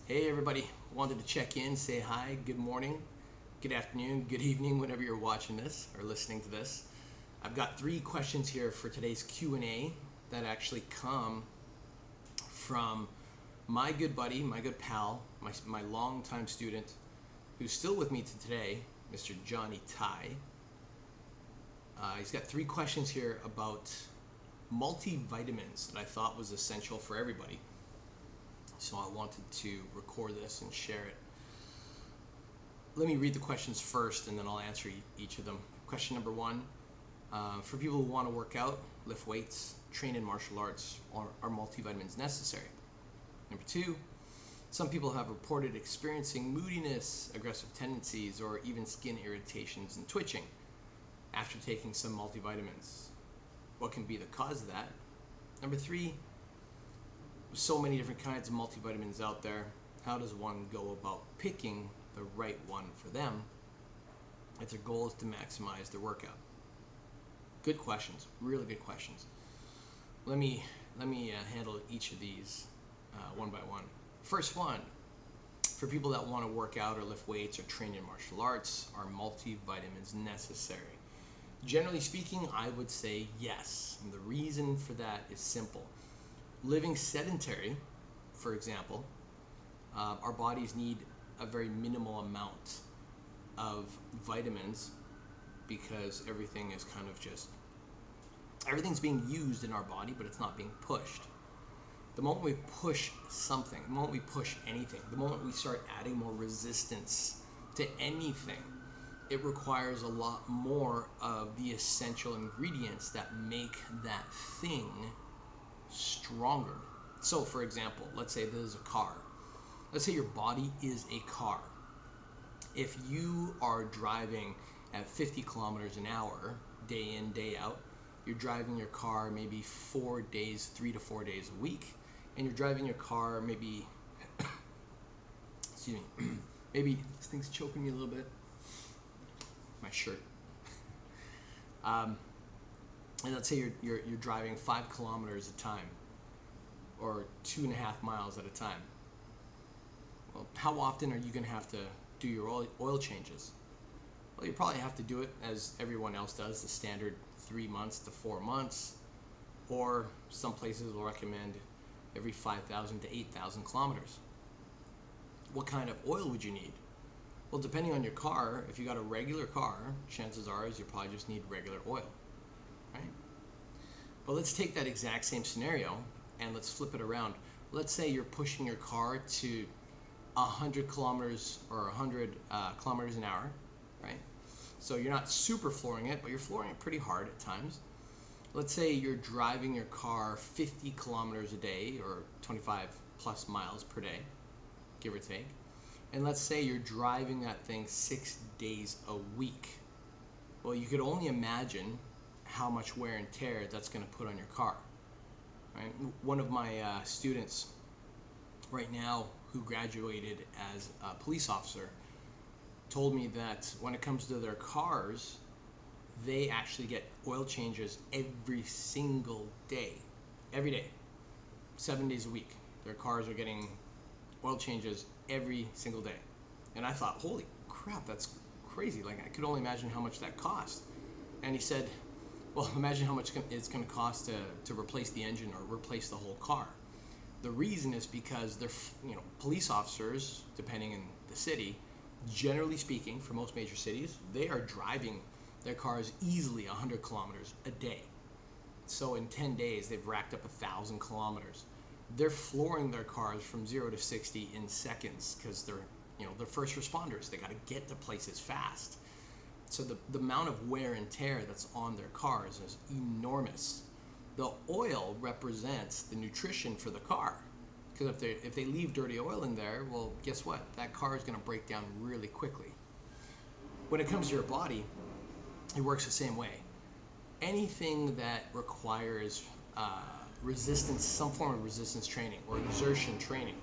Hey everybody, wanted to check in, say hi, good morning, good afternoon, good evening, whenever you're watching this or listening to this. I've got 3 questions here for today's Q&A that actually come from my good buddy, my good pal, my longtime student who's still with me to today, Mr. Johnny Tai. He's got 3 questions here about multivitamins that I thought was essential for everybody. So I wanted to record this and share it. Let me read the questions first and then I'll answer each of them. Question number 1, for people who want to work out, lift weights, train in martial arts, are multivitamins necessary? Number 2, some people have reported experiencing moodiness, aggressive tendencies, or even skin irritations and twitching after taking some multivitamins. What can be the cause of that? Number 3, so many different kinds of multivitamins out there. How does one go about picking the right one for them if their goal is to maximize their workout? Good questions, really good questions. Let me handle each of these one by one. First one, for people that want to work out or lift weights or train in martial arts, are multivitamins necessary? Generally speaking, I would say yes. And the reason for that is simple. Living sedentary, for example, our bodies need a very minimal amount of vitamins because everything's being used in our body, but it's not being pushed. The moment we push something, the moment we push anything, the moment we start adding more resistance to anything, it requires a lot more of the essential ingredients that make that thing stronger. So for example, let's say this is a car. Let's say your body is a car. If you are driving at 50 kilometers an hour, day in, day out, you're driving your car maybe 4 days, 3 to 4 days a week, and you're driving your car maybe, excuse me, maybe this thing's choking me a little bit, my shirt. And let's say you're driving 5 kilometers a time, or 2.5 miles at a time. Well, how often are you going to have to do your oil changes? Well, you probably have to do it as everyone else does, the standard 3 months to 4 months, or some places will recommend every 5,000 to 8,000 kilometers. What kind of oil would you need? Well, depending on your car, if you got a regular car, chances are you probably just need regular oil, right? But let's take that exact same scenario and let's flip it around. Let's say you're pushing your car to 100 kilometers or 100 kilometers an hour, right? So you're not super flooring it, but you're flooring it pretty hard at times. Let's say you're driving your car 50 kilometers a day or 25 plus miles per day, give or take. And let's say you're driving that thing 6 days a week. Well, you could only imagine how much wear and tear that's going to put on your car, right? One of my students right now who graduated as a police officer told me that when it comes to their cars, they actually get oil changes every single day, every day, 7 days a week. Their cars are getting oil changes every single day. And I thought, holy crap, that's crazy. Like, I could only imagine how much that cost. And he said, well, imagine how much it's going to cost to replace the engine or replace the whole car. The reason is because they're, police officers, depending in the city, generally speaking, for most major cities, they are driving their cars easily 100 kilometers a day. So in 10 days, they've racked up 1,000 kilometers. They're flooring their cars from 0 to 60 in seconds because they're first responders. They got to get to places fast. So the amount of wear and tear that's on their cars is enormous. The oil represents the nutrition for the car, because if they leave dirty oil in there, well, guess what? That car is going to break down really quickly. When it comes to your body, it works the same way. Anything that requires resistance, some form of resistance training or exertion training.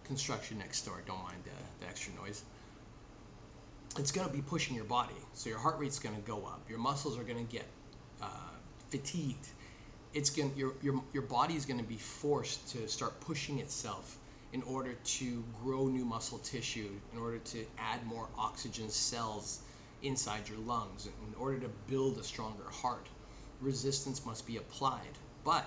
Construction next door, don't mind the extra noise. It's going to be pushing your body, so your heart rate's going to go up. Your muscles are going to get fatigued. Your body is going to be forced to start pushing itself in order to grow new muscle tissue, in order to add more oxygen cells inside your lungs, in order to build a stronger heart. Resistance must be applied. But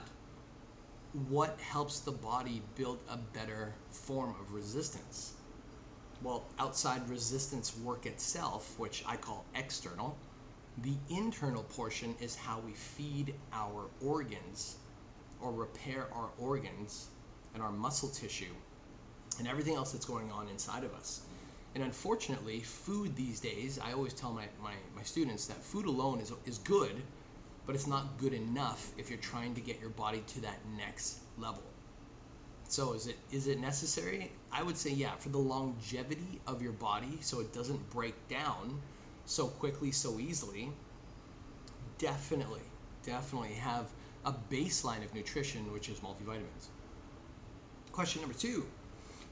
what helps the body build a better form of resistance? Well, outside resistance work itself, which I call external, the internal portion is how we feed our organs or repair our organs and our muscle tissue and everything else that's going on inside of us. And unfortunately, food these days, I always tell my students that food alone is good, but it's not good enough if you're trying to get your body to that next level. So is it necessary? I would say yeah, for the longevity of your body, so it doesn't break down so quickly, so easily. Definitely have a baseline of nutrition, which is multivitamins. Question number 2.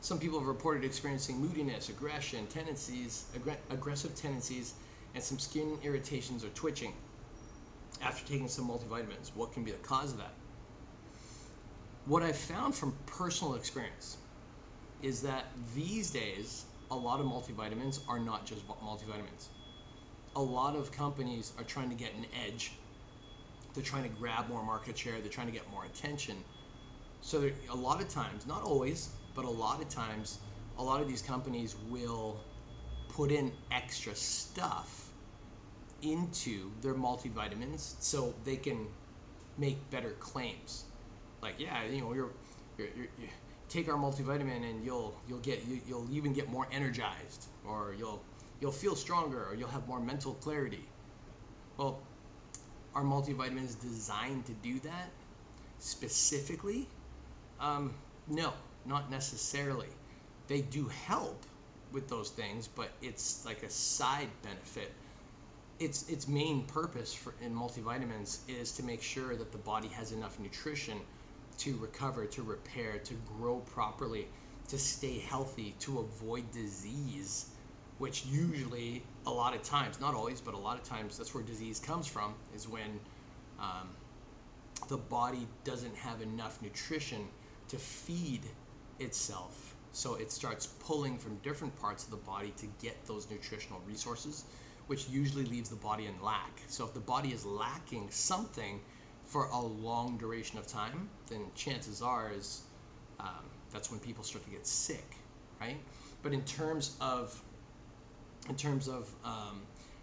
Some people have reported experiencing moodiness, aggression, aggressive tendencies, and some skin irritations or twitching after taking some multivitamins. What can be the cause of that? What I've found from personal experience is that these days, a lot of multivitamins are not just multivitamins. A lot of companies are trying to get an edge. They're trying to grab more market share. They're trying to get more attention. So a lot of times, not always, but a lot of times, a lot of these companies will put in extra stuff into their multivitamins so they can make better claims. Like, yeah, you know, you take our multivitamin and you'll even get more energized, or you'll feel stronger, or you'll have more mental clarity. Well, are multivitamins designed to do that specifically? No, not necessarily. They do help with those things, but it's like a side benefit. Its main purpose in multivitamins is to make sure that the body has enough nutrition to recover, to repair, to grow properly, to stay healthy, to avoid disease, which usually, a lot of times, not always, but a lot of times, that's where disease comes from, is when the body doesn't have enough nutrition to feed itself. So it starts pulling from different parts of the body to get those nutritional resources, which usually leaves the body in lack. So if the body is lacking something for a long duration of time, then chances are that's when people start to get sick, right? But in terms of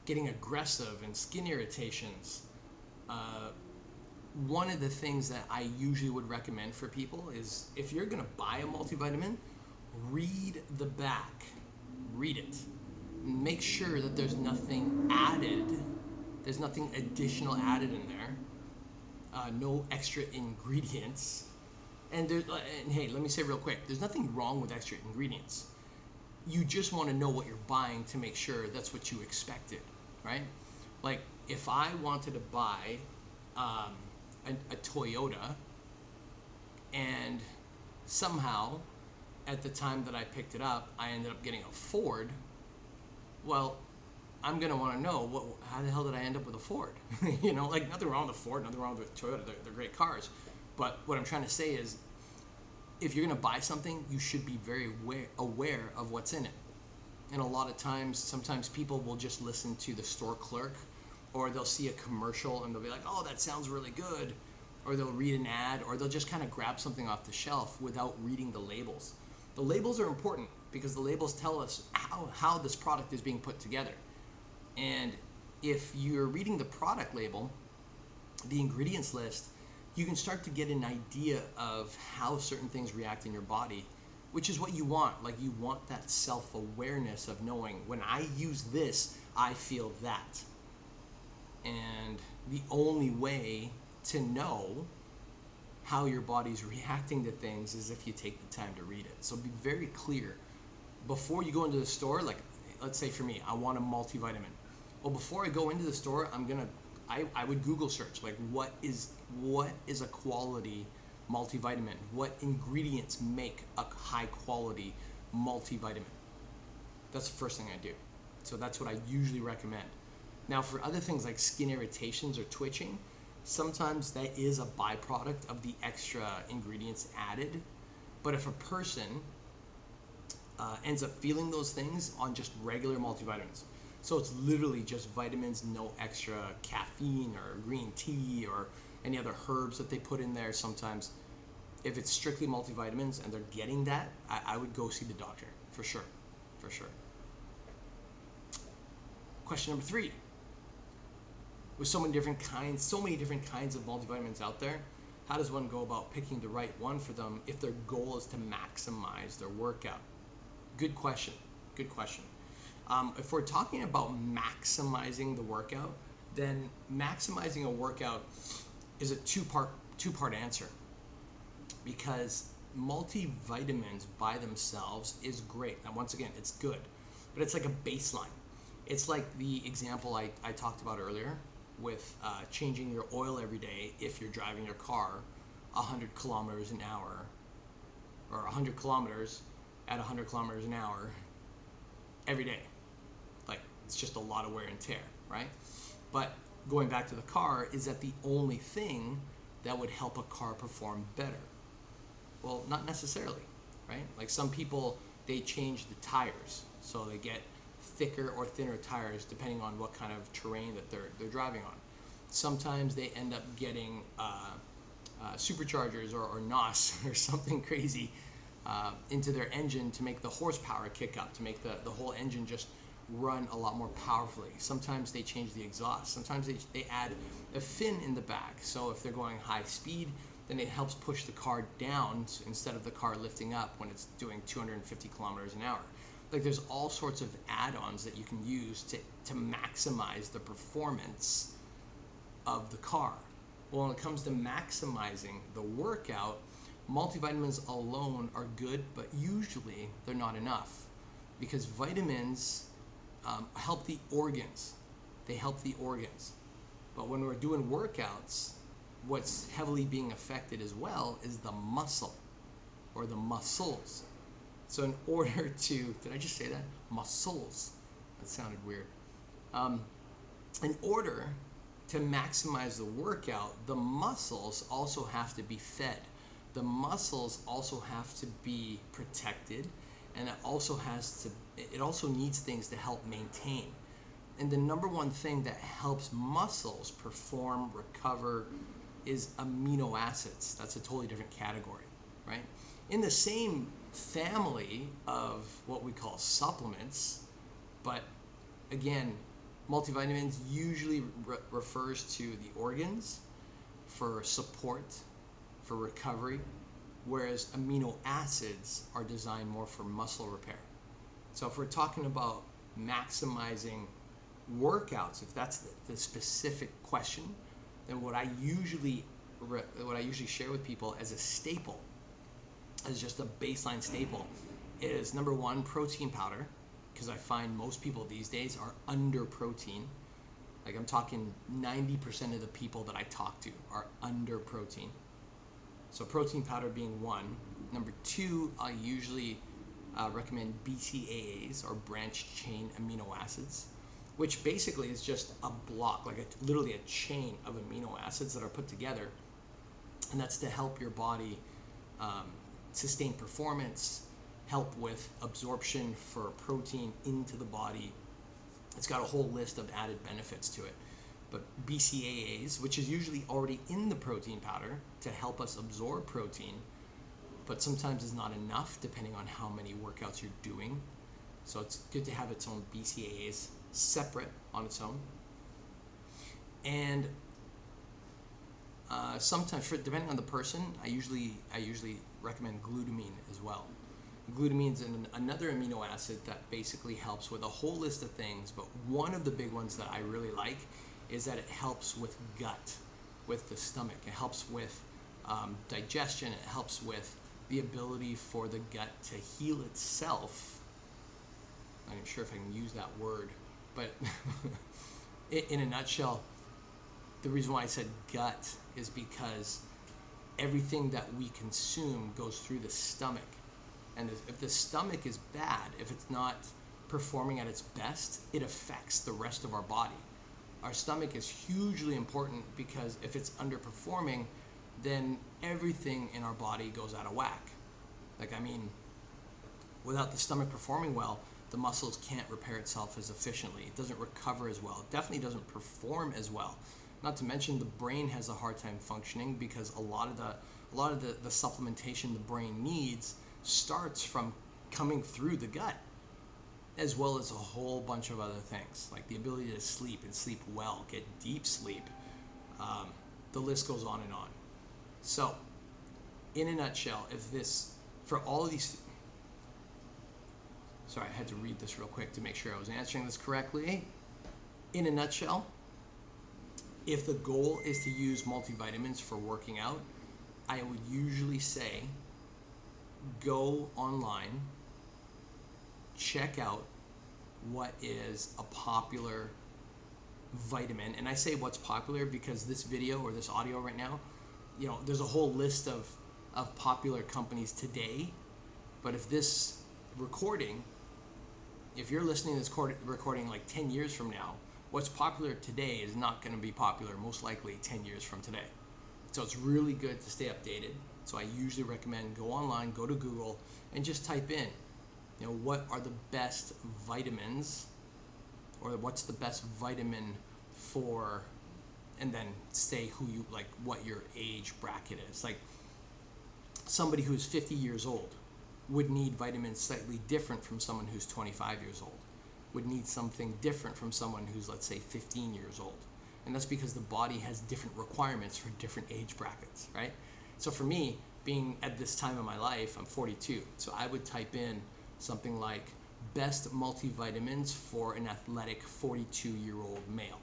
getting aggressive and skin irritations, one of the things that I usually would recommend for people is, if you're going to buy a multivitamin, read the back. Read it. Make sure that there's nothing added. There's nothing additional added in there. No extra ingredients. And hey, let me say real quick, there's nothing wrong with extra ingredients. You just want to know what you're buying to make sure that's what you expected, right? Like, if I wanted to buy a Toyota, and somehow at the time that I picked it up, I ended up getting a Ford, well, I'm going to want to know, how the hell did I end up with a Ford? You know, like, nothing wrong with Ford, nothing wrong with Toyota, they're great cars. But what I'm trying to say is, if you're going to buy something, you should be very aware of what's in it. And a lot of times, sometimes people will just listen to the store clerk, or they'll see a commercial and they'll be like, oh, that sounds really good. Or they'll read an ad, or they'll just kind of grab something off the shelf without reading the labels. The labels are important because the labels tell us how this product is being put together. And if you're reading the product label, the ingredients list, you can start to get an idea of how certain things react in your body, which is what you want. Like, you want that self-awareness of knowing, when I use this, I feel that. And the only way to know how your body's reacting to things is if you take the time to read it. So be very clear. Before you go into the store, like, let's say for me, I want a multivitamin. Well, before I go into the store, I would Google search, like, what is a quality multivitamin? What ingredients make a high quality multivitamin? That's the first thing I do. So that's what I usually recommend. Now, for other things like skin irritations or twitching, sometimes that is a byproduct of the extra ingredients added. But if a person ends up feeling those things on just regular multivitamins. So it's literally just vitamins, no extra caffeine or green tea or any other herbs that they put in there sometimes. If it's strictly multivitamins and they're getting that, I would go see the doctor for sure, for sure. Question number 3. With so many different kinds of multivitamins out there, how does one go about picking the right one for them if their goal is to maximize their workout? Good question. Good question. If we're talking about maximizing the workout, then maximizing a workout is a two-part answer, because multivitamins by themselves is great. And once again, it's good, but it's like a baseline. It's like the example I talked about earlier with changing your oil every day if you're driving your car 100 kilometers an hour, or 100 kilometers at 100 kilometers an hour every day. Like, it's just a lot of wear and tear, right? But going back to the car, is that the only thing that would help a car perform better? Well, not necessarily, right? Like, some people, they change the tires, so they get thicker or thinner tires depending on what kind of terrain that they're driving on. Sometimes they end up getting superchargers or NOS or something crazy into their engine to make the horsepower kick up, to make the whole engine just run a lot more powerfully. Sometimes they change the exhaust. Sometimes they add a fin in the back, so if they're going high speed, then it helps push the car down instead of the car lifting up when it's doing 250 kilometers an hour. Like, there's all sorts of add-ons that you can use to maximize the performance of the car. Well, when it comes to maximizing the workout, multivitamins alone are good, but usually they're not enough, because vitamins help the organs. They help the organs. But when we're doing workouts, what's heavily being affected as well is the muscle or the muscles. So in order to, did I just say that? Muscles. That sounded weird. In order to maximize the workout, the muscles also have to be fed. The muscles also have to be protected, and it also needs things to help maintain. And the number one thing that helps muscles perform, recover, is amino acids. That's a totally different category, right? In the same family of what we call supplements, but again, multivitamins usually refers to the organs for support, for recovery, whereas amino acids are designed more for muscle repair. So if we're talking about maximizing workouts, if that's the specific question, then what I usually share with people as a staple, as just a baseline staple, is number one, protein powder, because I find most people these days are under protein. Like, I'm talking 90% of the people that I talk to are under protein. So protein powder being one. Number two, I usually recommend BCAAs, or branched chain amino acids, which basically is just a block, like literally a chain of amino acids that are put together, and that's to help your body sustain performance, help with absorption for protein into the body. It's got a whole list of added benefits to it. But BCAAs, which is usually already in the protein powder to help us absorb protein, but sometimes is not enough depending on how many workouts you're doing. So it's good to have its own BCAAs separate on its own. And sometimes, depending on the person, I usually recommend glutamine as well. Glutamine is another amino acid that basically helps with a whole list of things, but one of the big ones that I really like is that it helps with gut, with the stomach. It helps with digestion. It helps with the ability for the gut to heal itself. I'm not sure if I can use that word, but in a nutshell, the reason why I said gut is because everything that we consume goes through the stomach. And if the stomach is bad, if it's not performing at its best, it affects the rest of our body. Our stomach is hugely important, because if it's underperforming, then everything in our body goes out of whack. Like, I mean, Without the stomach performing well, the muscles can't repair itself as efficiently. It doesn't recover as well. It definitely doesn't perform as well. Not to mention the brain has a hard time functioning because a lot of the supplementation the brain needs starts from coming through the gut, as well as a whole bunch of other things like the ability to sleep and sleep well, get deep sleep. The list goes on and on. So, in a nutshell, if this, for all of these, sorry, I had to read this real quick to make sure I was answering this correctly. In a nutshell, if the goal is to use multivitamins for working out, I would usually say go online, check out what is a popular vitamin. And I say what's popular because this video or this audio right now, there's a whole list of popular companies today. But if this recording, if you're listening to this recording like 10 years from now, what's popular today is not going to be popular most likely 10 years from today. So it's really good to stay updated. So I usually recommend go online, go to Google, and just type in, what are the best vitamins, or what's the best vitamin for, and then say who you like, what your age bracket is. Like somebody who's 50 years old would need vitamins slightly different from someone who's 25 years old, would need something different from someone who's, let's say, 15 years old. And that's because the body has different requirements for different age brackets, right? So for me, being at this time of my life, I'm 42, so I would type in something like best multivitamins for an athletic 42-year-old male.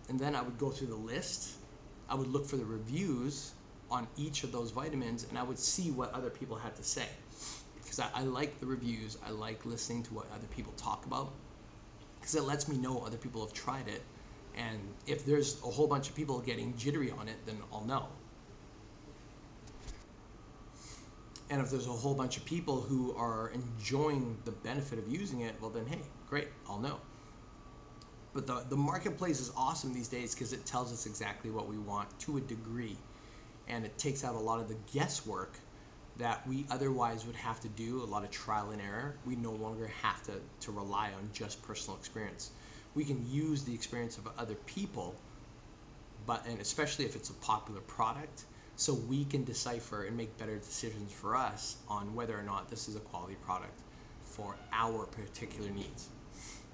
And then I would go through the list, I would look for the reviews on each of those vitamins, and I would see what other people had to say. Because I like the reviews, I like listening to what other people talk about, because it lets me know other people have tried it, and if there's a whole bunch of people getting jittery on it, then I'll know. And if there's a whole bunch of people who are enjoying the benefit of using it, well then, hey, great, I'll know. But the marketplace is awesome these days because it tells us exactly what we want to a degree. And it takes out a lot of the guesswork that we otherwise would have to do, a lot of trial and error. We no longer have to rely on just personal experience. We can use the experience of other people, and especially if it's a popular product, so we can decipher and make better decisions for us on whether or not this is a quality product for our particular needs.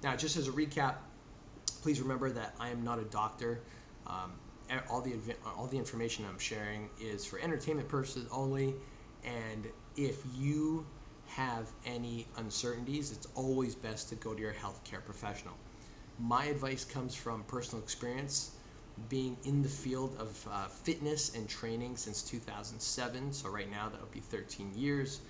Now, just as a recap, please remember that I am not a doctor. All the information I'm sharing is for entertainment purposes only, and if you have any uncertainties, it's always best to go to your healthcare professional. My advice comes from personal experience, being in the field of fitness and training since 2007, so right now that would be 13 years,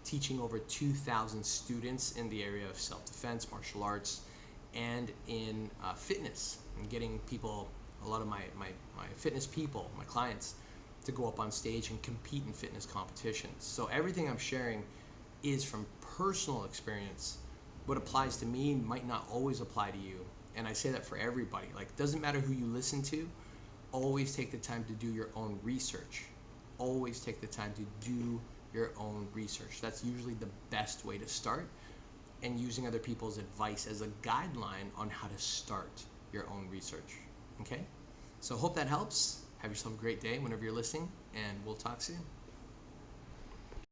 teaching over 2,000 students in the area of self-defense, martial arts, and in fitness, and getting people, a lot of my fitness people, my clients, to go up on stage and compete in fitness competitions. So everything I'm sharing is from personal experience. What applies to me might not always apply to you, and I say that for everybody. Like, doesn't matter who you listen to, always take the time to do your own research. Always take the time to do your own research. That's usually the best way to start, and using other people's advice as a guideline on how to start your own research. Okay? So hope that helps. Have yourself a great day whenever you're listening, and we'll talk soon.